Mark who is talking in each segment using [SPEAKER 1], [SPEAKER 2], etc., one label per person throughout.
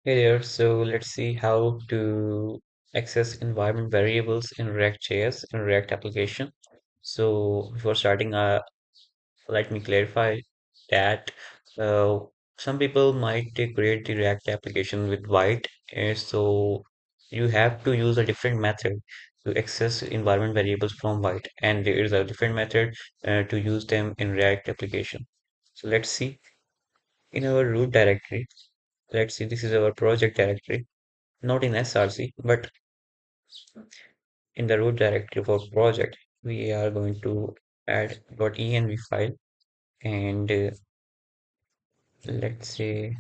[SPEAKER 1] Hey there, so let's see how to access environment variables in React.js in React application. So before starting, let me clarify that uh, some people might create the React application with white, so you have to use a different method to access environment variables from white, and there is a different method to use them in React application. So let's see in our root directory. Let's see, this is our project directory, not in SRC, but in the root directory for project, we are going to add .env file and let's say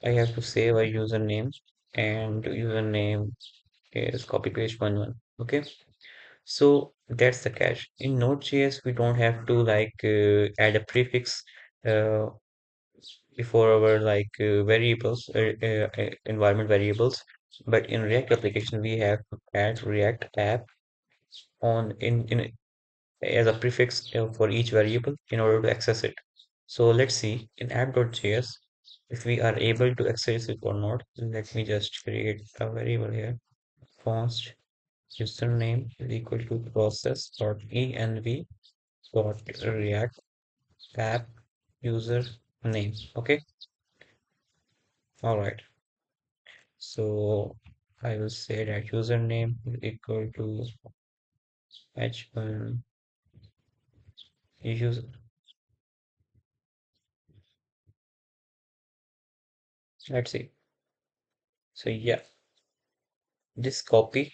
[SPEAKER 1] I have to save a username and username is copy paste one. Okay, so that's the cache. In Node.js, we don't have to add a prefix uh, before our variables, environment variables. But in React application, we have to add React app on in as a prefix for each variable in order to access it. So let's see in app.js if we are able to access it or not. Let me just create a variable here. Const username is equal to process.env dot react app user name. Okay, all right. So I will say that username is equal to h1 user. Let's see. So yeah, this copy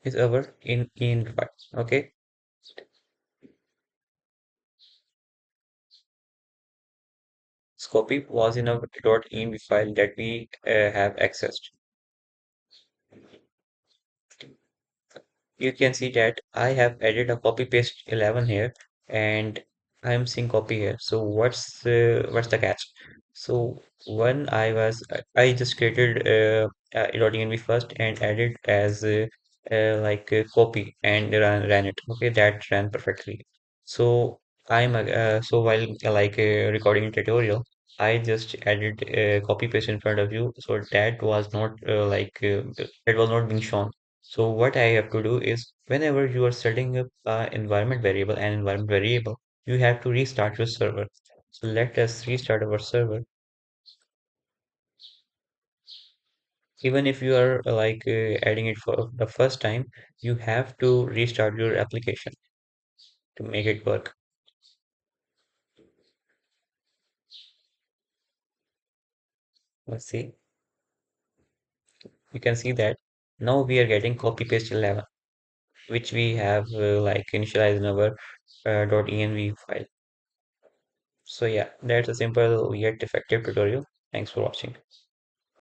[SPEAKER 1] is our in file. Okay, scopy was in our .env file that we have accessed. You can see that I have added a copy paste 11 here and I'm seeing copy here. So what's the catch? So when I just created .env first and added as copy and ran it. Okay, that ran perfectly. So so while recording tutorial, I just added copy paste in front of you. So that was not that was not being shown. So what I have to do is whenever you are setting up an environment variable, you have to restart your server. So let us restart our server. Even if you are adding it for the first time, you have to restart your application to make it work. Let's see. You can see that now we are getting copy paste 11, which we have initialized in our .env file. So yeah, that's a simple yet effective tutorial. Thanks for watching.